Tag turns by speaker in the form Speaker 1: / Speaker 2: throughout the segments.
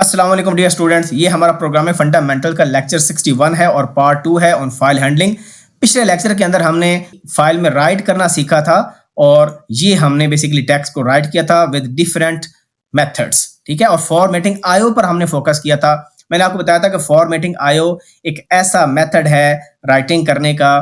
Speaker 1: अस्सलाम वालेकुम dear students, ये हमारा प्रोग्रामिंग फंडामेंटल का लेक्चर 61 है और पार्ट 2 है ऑन फाइल हैंडलिंग। पिछले लेक्चर के अंदर हमने फाइल में राइट करना सीखा था और ये हमने बेसिकली टेक्स्ट को राइट किया था विद डिफरेंट मेथड्स, ठीक है। और फॉर्मेटिंग आईओ पर हमने फोकस किया था। मैंने आपको बताया था कि फॉर्मेटिंग आईओ एक ऐसा मेथड है राइटिंग करने का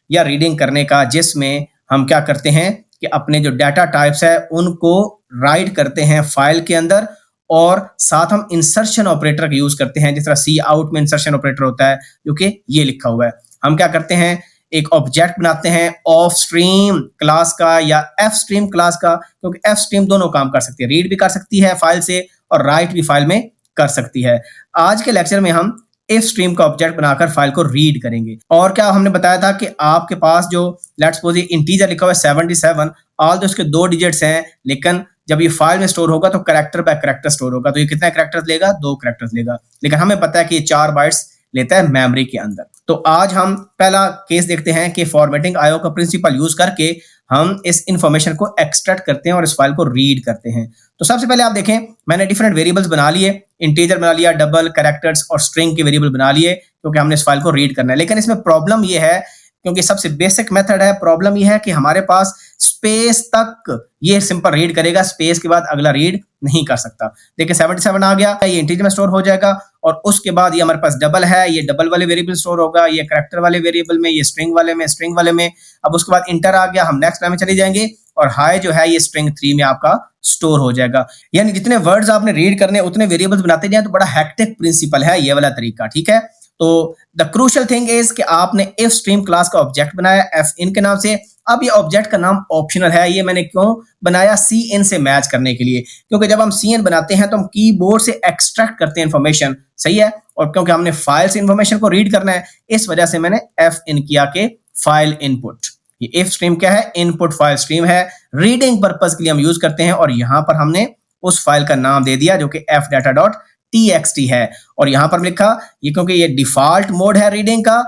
Speaker 1: या रीडिंग करने का जिसमें हम क्या करते हैं कि अपने जो डाटा टाइप्स है उनको राइट करते हैं फाइल के अंदर और साथ हम इंसर्शन ऑपरेटर का यूज करते हैं। जिस तरह सी आउट में इंसर्शन ऑपरेटर होता है जो कि ये लिखा हुआ है। हम क्या करते हैं, एक ऑब्जेक्ट बनाते हैं ऑफ स्ट्रीम क्लास का या एफ स्ट्रीम क्लास का, क्योंकि एफ स्ट्रीम दोनों काम कर सकती है, रीड भी कर सकती है फाइल से और राइट भी फाइल में कर सकती है। आज के लेक्चर में हम इफ स्ट्रीम का ऑब्जेक्ट बनाकर फाइल को रीड करेंगे। और क्या हमने बताया था कि आपके पास जो लेट्स सपोज इंटीजर लिखा हुआ है 77, ऑल दो उसके 2 डिजिट्स हैं, लेकिन जब ये फाइल में स्टोर होगा तो कैरेक्टर बाय कैरेक्टर स्टोर होगा। तो ये कितने कैरेक्टर्स लेगा? 2 कैरेक्टर्स लेगा, लेकिन हमें पता है कि ये 4 बाइट्स लेता है मेमोरी के अंदर। तो आज हम पहला केस देखते हैं कि फॉर्मेटिंग आईओ का प्रिंसिपल यूज करके हम इस इंफॉर्मेशन को एक्सट्रैक्ट करते हैं और इस फाइल को रीड करते हैं। तो सबसे पहले आप देखें, मैंने डिफरेंट वेरिएबल्स बना लिए, इंटीजर बना लिया, डबल, कैरेक्टर्स और स्ट्रिंग के वेरिएबल बना लिए, क्योंकि हमने इस फाइल को रीड करना है। लेकिन इसमें प्रॉब्लम ये है, क्योंकि सबसे बेसिक मेथड है, प्रॉब्लम ये है कि हमारे पास स्पेस तक ये सिंपल रीड करेगा, स्पेस के बाद अगला रीड नहीं कर सकता। देखिए 77 आ गया, ये इंटीजर में स्टोर हो जाएगा और उसके बाद ये हमारे पास डबल है, ये डबल वाले वेरिएबल स्टोर होगा, ये कैरेक्टर वाले वेरिएबल में, ये स्ट्रिंग वाले में, स्ट्रिंग वाले में। अब उसके बाद इंटर आ गया, हम नेक्स्ट लाइन में चले जाएंगे और हाई जो है ये स्ट्रिंग 3 में आपका स्टोर हो जाएगा। यानी जितने वर्ड्स आपने रीड करने उतने वेरिएबल्स बनाते जाएं। तो बड़ा हेक्टिक प्रिंसिपल है ये वाला तरीका, ठीक है। तो द क्रूशियल थिंग इज कि आपने इफ स्ट्रीम क्लास का ऑब्जेक्ट बनाया एफ इन के नाम से। अब ये ऑब्जेक्ट का नाम ऑप्शनल है, ये मैंने क्यों बनाया? सी इन से मैच करने के लिए, क्योंकि जब हम सी इन बनाते हैं तो हम कीबोर्ड से एक्सट्रैक्ट करते हैं इंफॉर्मेशन, सही है। और क्योंकि हमने फाइल से इंफॉर्मेशन को रीड करना है, इस वजह से मैंने एफ इन किया के फाइल इनपुट। ये इफ स्ट्रीम क्या है? इनपुट फाइल स्ट्रीम है, रीडिंग पर्पज के लिए हम यूज करते हैं। और यहां पर हमने उस फाइल का नाम दे दिया जो कि fdata.txt है। और यहां पर लिखा ये क्योंकि ये डिफॉल्ट मोड है रीडिंग का,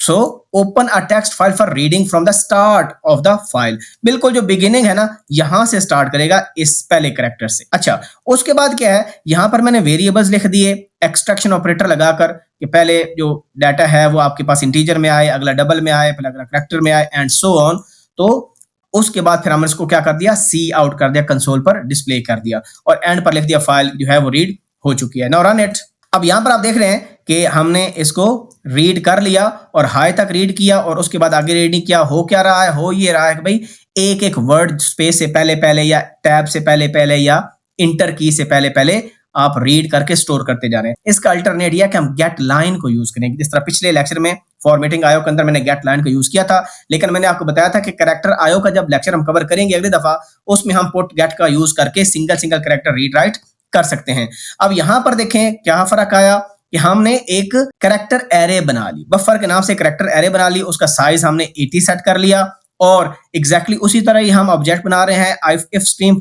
Speaker 1: so open a text file for reading from the start of the file. बिल्कुल जो बिगिनिंग है ना, यहां से स्टार्ट करेगा इस पहले कैरेक्टर से। अच्छा, उसके बाद क्या है, यहां पर मैंने वेरिएबल्स लिख दिए एक्सट्रैक्शन ऑपरेटर लगाकर कि पहले जो डाटा है वो आपके पास इंटीजर में आए, अगला डबल में आए, फिर अगला कैरेक्टर में आए एंड सो ऑन। तो उसके बाद फिर हमने इसको क्या कर दिया, सी आउट कर दिया, कंसोल पर डिस्प्ले कर दिया और एंड पर लिख दिया फाइल जो है वो रीड हो चुकी है। Now run it. अब यहां पर आप देख रहे हैं कि हमने इसको रीड कर लिया और हाई तक रीड किया और उसके बाद आगे रीड नहीं किया। हो क्या रहा है? हो ये रहा है कि भाई एक एक वर्ड स्पेस से पहले पहले या टैब से पहले पहले या इंटर की से पहले पहले आप रीड करके स्टोर करते जा रहे हैं। इसका अल्टरनेट यह है कि हम गेट लाइन को यूज करेंगे। जिस तरह पिछले लेक्चर में फॉर्मेटिंग आईओ के अंदर मैंने गेट लाइन को यूज किया था, लेकिन मैंने आपको बताया था कि कैरेक्टर आईओ का जब लेक्चर हम कवर करेंगे अगली दफा, उसमें हम पुट गेट का यूज करके single single character read write कर सकते हैं। अब यहां पर देखें क्या फर्क आया कि हमने एक कैरेक्टर एरे बना ली, बफर के नाम से कैरेक्टर एरे बना ली, उसका साइज हमने 80 सेट कर लिया और एग्जैक्टली उसी तरह ही हम ऑब्जेक्ट बना रहे हैं इफ स्ट्रीम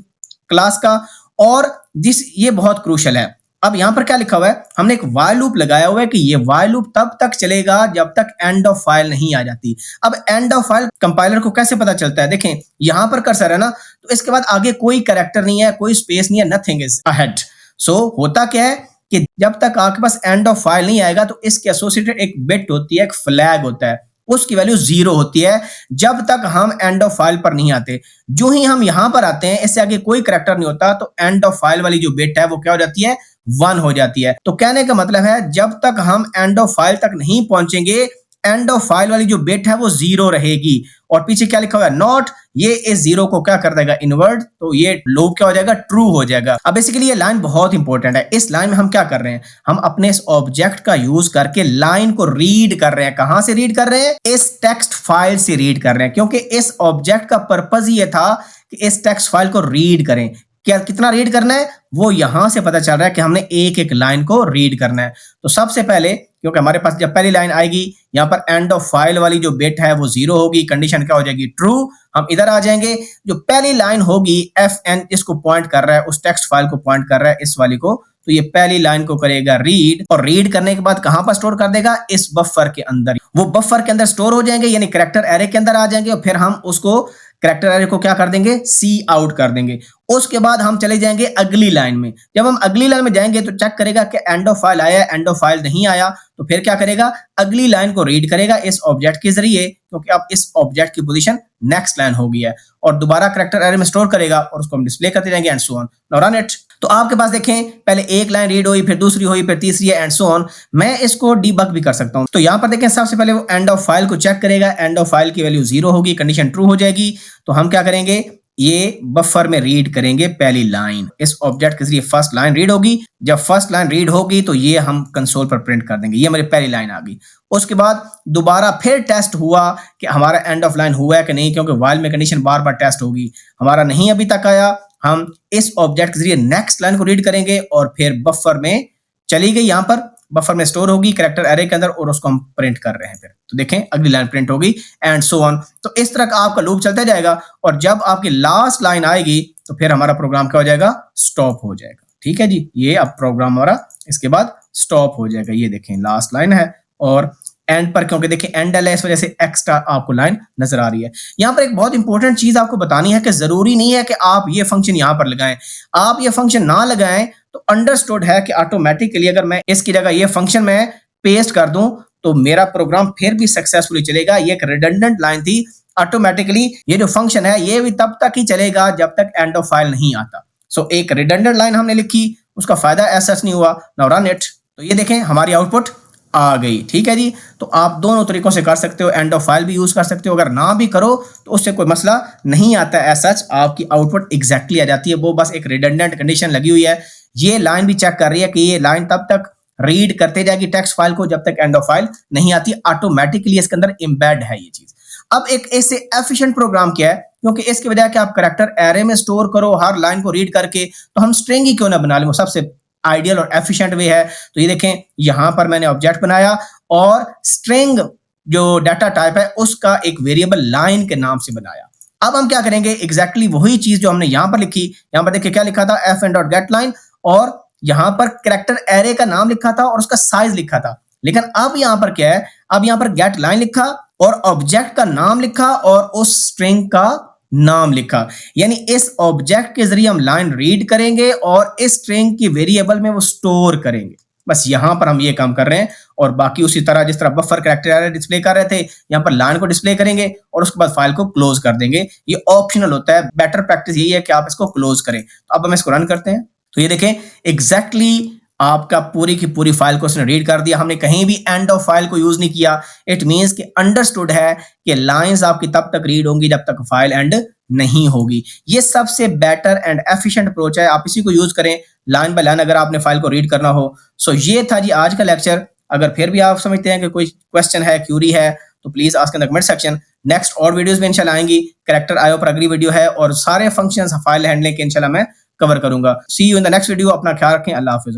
Speaker 1: क्लास का। और ये बहुत क्रूशियल है। अब यहां पर क्या लिखा हुआ है, हमने एक वाइल लूप लगाया हुआ है कि ये वाइल लूप तब तक चलेगा जब तक एंड ऑफ फाइल नहीं आ जाती। अब एंड ऑफ फाइल कंपाइलर को कैसे पता चलता है? देखें यहां पर कर्सर है ना, तो इसके बाद आगे कोई कैरेक्टर नहीं है, कोई स्पेस नहीं है, नथिंग इज अहेड। सो होता क्या है कि जब तक आपके पास एंड ऑफ फाइल नहीं आएगा तो इसके एसोसिएटेड एक बिट होती है, एक फ्लैग होता है, उसकी वैल्यू 0 होती है जब तक हम एंड ऑफ फाइल पर नहीं आते। जो ही हम यहां पर आते हैं, इससे आगे कोई कैरेक्टर नहीं होता, तो एंड ऑफ फाइल वाली जो बिट है वो क्या हो जाती है? 1 हो जाती है। तो कहने का मतलब है जब तक हम एंड ऑफ फाइल तक नहीं पहुंचेंगे, एंड ऑफ फाइल वाली जो बिट है वो 0 रहेगी। और पीछे क्या लिखा हुआ है? नॉट। ये इस 0 को क्या कर देगा? इनवर्ट। तो ये लूप क्या हो जाएगा? ट्रू हो जाएगा। अब बेसिकली ये लाइन बहुत इंपॉर्टेंट है। इस लाइन में हम क्या कर रहे हैं? हम अपने इस ऑब्जेक्ट का यूज करके लाइन को रीड कर रहे हैं। कहां से रीड कर रहे हैं? इस टेक्स्ट फाइल से रीड कर रहे हैं, क्योंकि इस ऑब्जेक्ट का पर्पज ये था कि इस टेक्स्ट फाइल को रीड करें। क्या कितना रीड करना है वो यहां से पता चल रहा है कि हमने एक एक लाइन को रीड करना है। तो सबसे पहले, क्योंकि हमारे पास जब पहली लाइन आएगी यहां पर एंड ऑफ फाइल वाली जो बिट है वो 0 होगी, कंडीशन क्या हो जाएगी? ट्रू। हम इधर आ जाएंगे, जो पहली लाइन होगी FN इसको पॉइंट कर रहा है, उस टेक्स्ट फाइल को पॉइंट कर रहा है, इस वाली को, तो ये पहली लाइन को करेगा रीड और रीड करने के बाद कहां पर स्टोर कर देगा? इस बफर के अंदर। वो बफर के अंदर स्टोर हो जाएंगे, यानी कैरेक्टर एरे के अंदर आ जाएंगे और फिर हम उसको कैरेक्टर एरे को क्या कर देंगे, सी आउट कर देंगे। उसके बाद हम चले जाएंगे अगली लाइन में। जब हम अगली लाइन में जाएंगे तो चेक करेगा कि एंड ऑफ फाइल आया, एंड ऑफ फाइल नहीं आया, तो फिर क्या करेगा, अगली लाइन को रीड करेगा इस ऑब्जेक्ट के जरिए, क्योंकि अब इस ऑब्जेक्ट की पोजीशन नेक्स्ट लाइन हो गई है, और दोबारा कैरेक्टर एरे में स्टोर करेगा और उसको हम डिस्प्ले करते जाएंगे and so on. Now run it. तो आपके पास देखें पहले एक लाइन रीड हुई, फिर दूसरी हुई, फिर तीसरी है एंड सो ऑन। मैं इसको डीबग भी कर सकता हूं। तो यहां पर देखें सबसे पहले वो एंड ऑफ फाइल को चेक करेगा, एंड ऑफ फाइल की वैल्यू 0 होगी, कंडीशन ट्रू हो जाएगी। तो हम क्या करेंगे, ये बफर में रीड करेंगे पहली लाइन, इस ऑब्जेक्ट के जरिए फर्स्ट लाइन रीड होगी। जब फर्स्ट लाइन रीड होगी तो ये हम कंसोल पर प्रिंट कर देंगे, ये हमारी पहली लाइन आ गई। उसके बाद दोबारा फिर टेस्ट हुआ कि हमारा एंड ऑफ लाइन हुआ है कि नहीं, क्योंकि व्हाइल में कंडीशन बार बार टेस्ट होगी, हमारा नहीं अभी तक आया। हम इस ऑब्जेक्ट के जरिए नेक्स्ट लाइन को रीड करेंगे और फिर बफर में चली गई, यहां पर बफर में स्टोर होगी कैरेक्टर एरे के अंदर, और उसको हम प्रिंट कर रहे हैं। फिर तो देखें अगली लाइन प्रिंट होगी एंड सो ऑन। तो इस तरह का आपका लूप चलता जाएगा, और जब आपकी लास्ट लाइन आएगी तो फिर हमारा प्रोग्राम क्या हो जाएगा, स्टॉप हो जाएगा। ठीक है जी, ये अब प्रोग्राम हमारा इसके बाद स्टॉप हो जाएगा। ये देखें लास्ट लाइन है, और एंड पर क्योंकि देखिए एंड है इस वजह से एक्स्ट्रा आपको लाइन नजर आ रही है। यहां पर एक बहुत इंपॉर्टेंट चीज आपको बतानी है कि जरूरी नहीं है कि आप ये फंक्शन यहां पर लगाएं। आप ये फंक्शन ना लगाएं तो अंडरस्टूड है कि ऑटोमेटिकली अगर मैं इसकी जगह ये फंक्शन मैं पेस्ट कर दूं तो मेरा प्रोग्राम फिर भी सक्सेसफुली चलेगा। ये एक रिडंडेंट लाइन थी। ऑटोमेटिकली ये जो फंक्शन है ये भी तब तक ही चलेगा जब तक एंड ऑफ फाइल नहीं आता। सो एक रिडंडेंट लाइन हमने लिखी, उसका फायदा ऐसा नहीं हुआ। Now run it. तो ये देखें हमारी आउटपुट आ गई। ठीक है जी, तो आप दोनों तरीकों से कर सकते हो, एंड ऑफ फाइल भी यूज कर सकते हो। अगर ना भी करो तो उससे कोई मसला नहीं आता है, सच आपकी आउटपुट एग्जैक्टली आ जाती है। वो बस एक रिडंडेंट कंडीशन लगी हुई है। ये लाइन भी चेक कर रही है कि ये लाइन तब तक रीड करते जाएगी टेक्स्ट फाइल को जब तक एंड ऑफ फाइल नहीं आती। ऑटोमेटिकली इसके अंदर एम्बेड है ये चीज। अब एक इससे एफिशिएंट प्रोग्राम क्या है, क्योंकि इसके बजाय कि आप कैरेक्टर एरे में स्टोर करो हर लाइन को रीड करके, तो हम स्ट्रिंग ही क्यों ना बना लें, वो सबसे आइडियल और एफिशिएंट वे है। तो ये देखें यहां पर मैंने ऑब्जेक्ट बनाया और स्ट्रिंग जो डाटा टाइप है उसका एक वेरिएबल लाइन के नाम से बनाया। अब हम क्या करेंगे, एग्जैक्टली वही चीज जो हमने यहां पर लिखी, यहां पर देखिए क्या लिखा था, fn.getLine, और यहां पर कैरेक्टर एरे का नाम लिखा था और उसका साइज लिखा था। लेकिन अब यहां पर क्या है, अब यहां पर गेट लाइन लिखा और ऑब्जेक्ट का नाम लिखा और उस स्ट्रिंग का नाम लिखा। यानी इस ऑब्जेक्ट के जरिए हम लाइन रीड करेंगे और इस स्ट्रिंग की वेरिएबल में वो स्टोर करेंगे। बस यहां पर हम ये काम कर रहे हैं, और बाकी उसी तरह जिस तरह बफर कैरेक्टर एरे डिस्प्ले कर रहे थे, यहां पर लाइन को डिस्प्ले करेंगे और उसके बाद फाइल को क्लोज कर देंगे। ये ऑप्शनल होता है, बेटर प्रैक्टिस यही है कि आप इसको क्लोज करें। तो अब हम इसको रन करते हैं। तो ये देखें एग्जैक्टली आपका पूरी की पूरी फाइल को उसने रीड कर दिया। हमने कहीं भी एंड ऑफ फाइल को यूज नहीं किया। इट मींस कि अंडरस्टूड है कि लाइंस आपकी तब तक रीड होंगी जब तक फाइल एंड नहीं होगी। ये सबसे बेटर एंड एफिशिएंट अप्रोच है, आप इसी को यूज करें लाइन बाय लाइन अगर आपने फाइल को रीड करना हो। सो ये था जी आज का लेक्चर। अगर फिर भी आप समझते हैं कि कोई क्वेश्चन है, क्यूरी है, तो please ask in the comment section. Next और वीडियोस में इंशाल्लाह आएंगी। कैरेक्टर आईओ पर अगली वीडियो है और सारे फंक्शंस फाइल हैंडलिंग के इंशाल्लाह मैं कवर करूंगा। See you in the next video. अपना ख्याल रखें। अल्लाह हाफिज़।